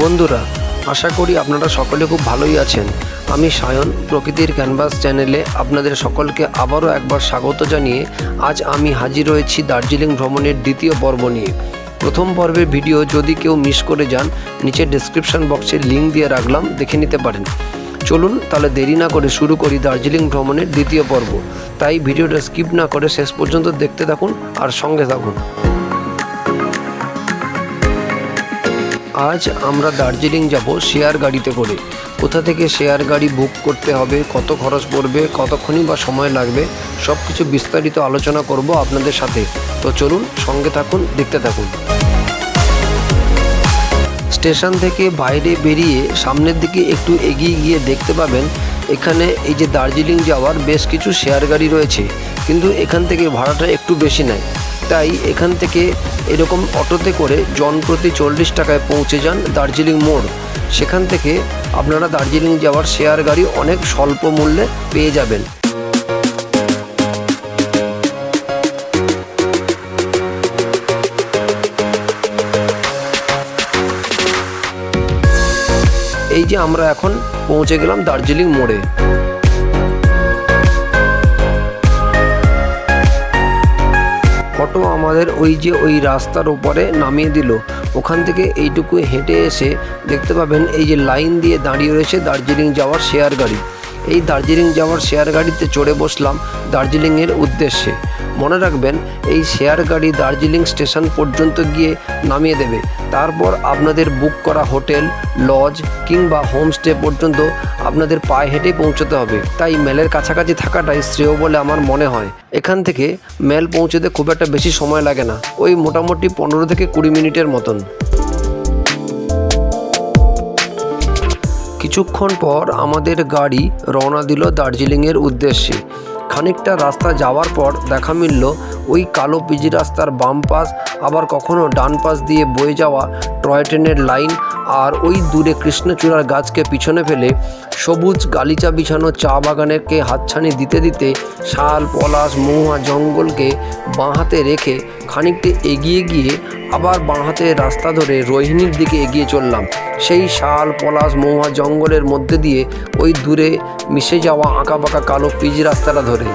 বন্ধুরা, আশা করি আপনারা সকলে খুব ভালোই আছেন। আমি সায়ন, প্রকৃতির ক্যানভাস চ্যানেলে আপনাদের সকলকে আবারও একবার স্বাগত জানিয়ে আজ আমি হাজির হয়েছি দার্জিলিং ভ্রমণের দ্বিতীয় পর্ব নিয়ে। প্রথম পর্বের ভিডিও যদি কেউ মিস করে যান, নিচে ডেসক্রিপশন বক্সে লিঙ্ক দিয়ে রাখলাম, দেখে নিতে পারেন। চলুন তাহলে দেরি না করে শুরু করি দার্জিলিং ভ্রমণের দ্বিতীয় পর্ব। তাই ভিডিওটা স্কিপ না করে শেষ পর্যন্ত দেখতে থাকুন আর সঙ্গে থাকুন। আজ আমরা দার্জিলিং যাব শেয়ার গাড়িতে করে। কোথা থেকে শেয়ার গাড়ি বুক করতে হবে, কত খরচ পড়বে, কতক্ষণই বা সময় লাগবে, সব কিছু বিস্তারিত আলোচনা করব আপনাদের সাথে। তো চলুন সঙ্গে থাকুন, দেখতে থাকুন। স্টেশন থেকে বাইরে বেরিয়ে সামনের দিকে একটু এগিয়ে গিয়ে দেখতে পাবেন এখানে এই যে দার্জিলিং যাওয়ার বেশ কিছু শেয়ার গাড়ি রয়েছে, কিন্তু এখান থেকে ভাড়াটা একটু বেশি নেয়। তাই এখান থেকে এরকম অটোতে করে জনপ্রতি 40 টাকায় পৌঁছে যান দার্জিলিং মোড়। সেখান থেকে আপনারা দার্জিলিং যাওয়ার শেয়ার গাড়ি অনেক স্বল্প মূল্যে পেয়ে যাবেন। এই যে আমরা এখন পৌঁছে গেলাম দার্জিলিং মোড়ে। অটো আমাদের ওই রাস্তার উপরে নামিয়ে দিল। ওখান থেকে এইটুকু হেঁটে এসে দেখতে পাবেন এই যে লাইন দিয়ে দাঁড়িয়ে রয়েছে দার্জিলিং যাওয়ার শেয়ার গাড়ি। এই দার্জিলিং যাওয়ার শেয়ার গাড়িতে চড়ে বসলাম দার্জিলিংয়ের উদ্দেশ্যে। মনে রাখবেন, এই শেয়ার গাড়ি দার্জিলিং স্টেশন পর্যন্ত গিয়ে নামিয়ে দেবে। তারপর আপনাদের বুক করা হোটেল, লজ কিংবা হোমস্টে পর্যন্ত আপনাদের পায়ে হেঁটে পৌঁছতে হবে। তাই মেলের কাছাকাছি থাকাটাই শ্রেয় বলে আমার মনে হয়। এখান থেকে মেল পৌঁছতে খুব একটা বেশি সময় লাগে না, ওই মোটামুটি 15 থেকে 20 মিনিটের মতন। কিছুক্ষণ পর আমাদের গাড়ি রওনা দিল দার্জিলিংয়ের উদ্দেশ্যে। খানিকটা রাস্তা যাওয়ার পর দেখা মিলল ওই কালো পিজি রাস্তার বাম পাশ, আবার কখনো ডান পাশ দিয়ে বয়ে যাওয়া টয় ট্রেনের লাইন, আর ওই দূরে কৃষ্ণচূড়ার গাছকে পিছনে ফেলে সবুজ গালিচা বিছানো চা বাগানেরকে হাতছানি দিতে দিতে শাল, পলাশ, মহুয়া জঙ্গলকে বাঁ হাতে রেখে খানিকটা এগিয়ে গিয়ে আবার বাঁ হাতে রাস্তা ধরে রোহিণীর দিকে এগিয়ে চললাম। সেই শাল, পলাশ, মহুয়া জঙ্গলের মধ্যে দিয়ে ওই দূরে মিশে যাওয়া আঁকাবাঁকা কালো পিচ রাস্তাটা ধরে।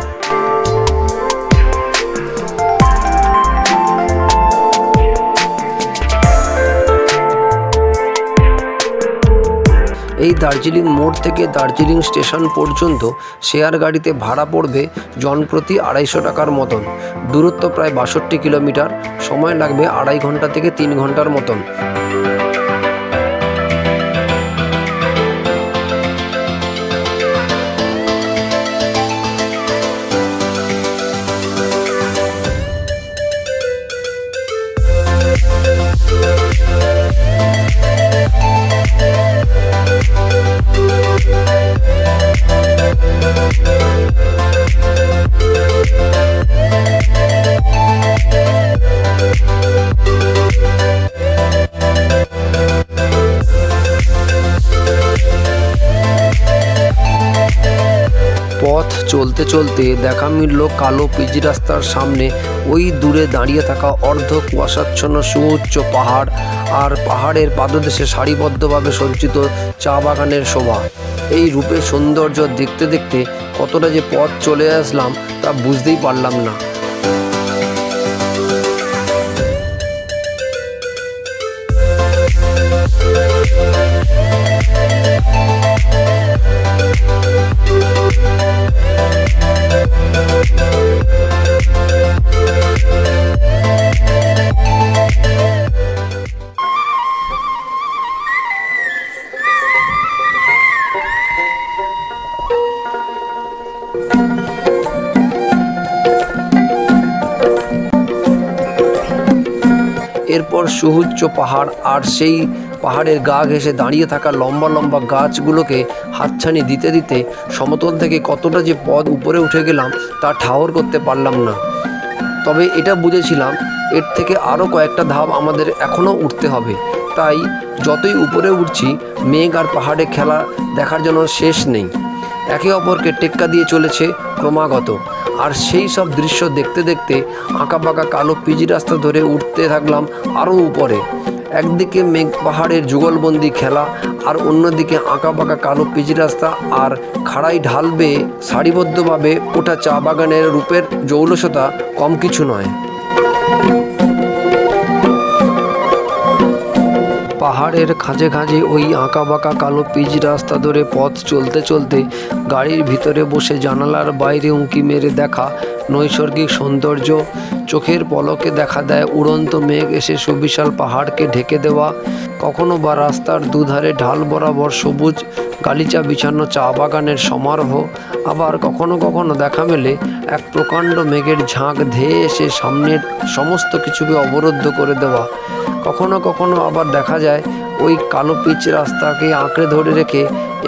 এই দার্জিলিং মোড় থেকে দার্জিলিং স্টেশন পর্যন্ত শেয়ার গাড়িতে ভাড়া পড়বে জনপ্রতি 250 টাকার মতন। দূরত্ব প্রায় 62 কিলোমিটার। সময় লাগবে 2.5 ঘন্টা থেকে 3 ঘন্টার মতন। পথ চলতে চলতে দেখা মিলল কালো পিজি রাস্তার সামনে ওই দূরে দাঁড়িয়ে থাকা অর্ধ কুয়াশাচ্ছন্ন সুউচ্চ পাহাড়, আর পাহাড়ের পাদদেশে সারিবদ্ধভাবে সজ্জিত চা বাগানের শোভা। এই রূপের সৌন্দর্য দেখতে দেখতে কতটা যে পথ চলে আসলাম তা বুঝতেই পারলাম না। এরপর সুউচ্চ পাহাড়, আর সেই পাহাড়ের গা ঘেঁষে দাঁড়িয়ে থাকা লম্বা লম্বা গাছগুলোকে হাতছানি দিতে দিতে সমতল থেকে কতটা যে পথ উপরে উঠে গেলাম তা ঠাহর করতে পারলাম না। তবে এটা বুঝেছিলাম এর থেকে আরও কয়েকটা ধাপ আমাদের এখনও উঠতে হবে। তাই যতই উপরে উঠছি মেঘ আর পাহাড়ে খেলা দেখার জন্য শেষ নেই। একে অপরকে টেক্কা দিয়ে চলেছে ক্রমাগত। আর সেই সব দৃশ্য দেখতে দেখতে আঁকাবাঁকা কালো পিজি রাস্তা ধরে উঠতে থাকলাম আরও উপরে। একদিকে মেঘ পাহাড়ের যুগলবন্দি খেলা, আর অন্যদিকে আঁকাবাঁকা কালো পিচ রাস্তা আর খাড়াই ঢাল বেয়ে সারিবদ্ধভাবে ওঠা চা বাগানের রূপের জৌলসতা কম কিছু নয়। পাহাড়ের খাঁজে খাঁজে ওই আঁকাবাঁকা কালো পিচ রাস্তা ধরে পথ চলতে চলতে গাড়ির ভিতরে বসে জানালার বাইরে উঁকি মেরে দেখা নৈসর্গিক সৌন্দর্য, চোখের পলকে দেখা দেয় উড়ন্ত মেঘ এসে সুবিশাল পাহাড়কে ঢেকে দেওয়া, কখনো বা রাস্তার দুধারে ঢাল বরাবর সবুজ গালিচা বিছানো চা বাগানের সমারোহ, আবার কখনো কখনো দেখা মেলে এক প্রকাণ্ড মেঘের ঝাঁক ধেয়ে এসে সামনের সমস্ত কিছুকে অবরুদ্ধ করে দেওয়া। কখনো কখনো আবার দেখা যায় ওই কালো পিচ রাস্তাকে আঁকড়ে ধরে রেখে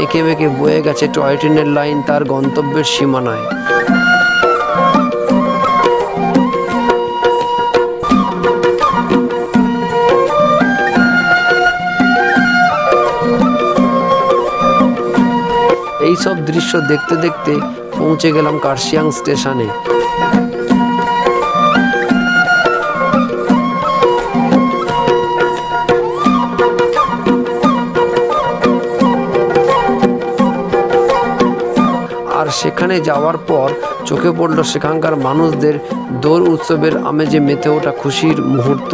এঁকে বেঁকে বয়ে গেছে টয় ট্রেনের লাইন তার গন্তব্যের সীমানায়। এই সব দৃশ্য দেখতে দেখতে পৌঁছে গেলাম কার্শিয়াং স্টেশনে। আর সেখানে যাওয়ার পর চোখে পড়ল সেখানকার মানুষদের দোল উৎসবের আমেজে মেতে ওঠা খুশির মুহূর্ত।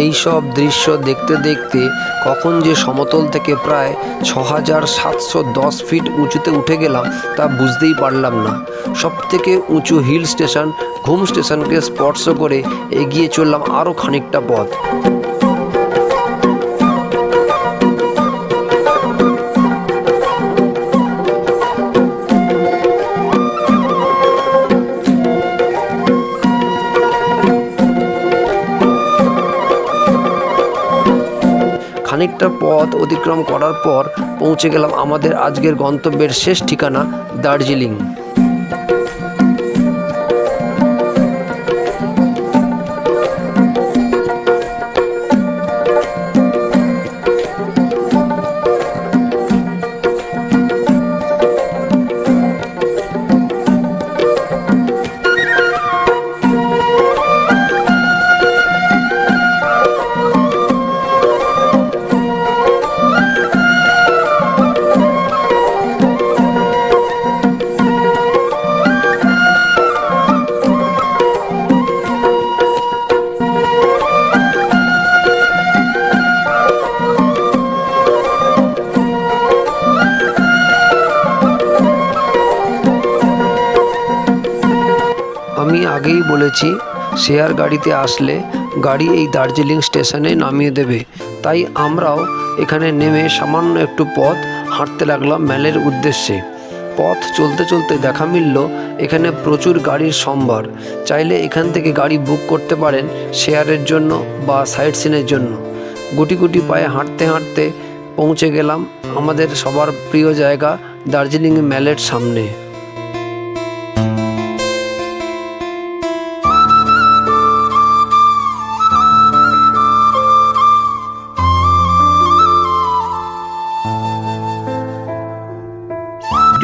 এই সব দৃশ্য দেখতে দেখতে কখন যে সমতল থেকে প্রায় ৬৭১০ ফিট উঁচুতে উঠে গেলাম তা বুঝতেই পারলাম না। সবথেকে উঁচু হিল স্টেশন ঘুম স্টেশনকে স্পর্শ করে এগিয়ে চললাম আরও খানিকটা পথ। খানিকটা পথ অতিক্রম করার পর পৌঁছে গেলাম আমাদের আজকের গন্তব্যের শেষ ঠিকানা দার্জিলিং। আমি আগেই বলেছি শেয়ার গাড়িতে আসলে গাড়ি এই দার্জিলিং স্টেশনে নামিয়ে দেবে, তাই আমরাও এখানে নেমে সামান্য একটু পথ হাঁটতে লাগলাম ম্যালের উদ্দেশ্যে। পথ চলতে চলতে দেখা মিলল এখানে প্রচুর গাড়ির সম্ভার। চাইলে এখান থেকে গাড়ি বুক করতে পারেন শেয়ারের জন্য বা সাইট সিনের জন্য। গুটি গুটি পায়ে হাঁটতে হাঁটতে পৌঁছে গেলাম আমাদের সবার প্রিয় জায়গা দার্জিলিং ম্যালের সামনে।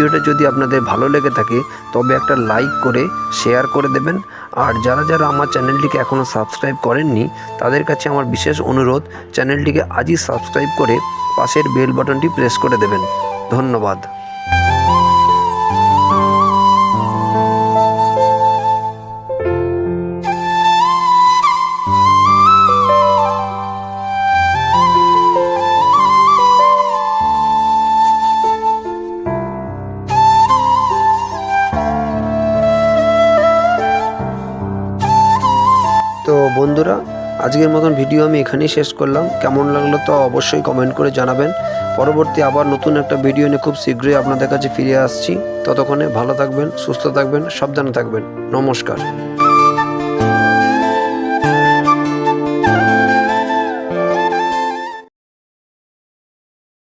ভিডিওটা যদি আপনাদের ভালো লেগে থাকে তবে একটা লাইক করে শেয়ার করে দেবেন। আর যারা যারা আমার চ্যানেলটিকে এখনও সাবস্ক্রাইব করেননি তাদের কাছে আমার বিশেষ অনুরোধ, চ্যানেলটিকে আজই সাবস্ক্রাইব করে পাশের বেল বাটনটি প্রেস করে দেবেন। ধন্যবাদ। তো বন্ধুরা, আজকের মতন ভিডিও আমি এখানেই শেষ করলাম। কেমন লাগলো তো অবশ্যই কমেন্ট করে জানাবেন। পরবর্তী আবার নতুন একটা ভিডিও নিয়ে খুব শীঘ্রই আপনাদের কাছে ফিরে আসছি। ততক্ষণে ভালো থাকবেন, সুস্থ থাকবেন, সাবধানে থাকবেন। নমস্কার।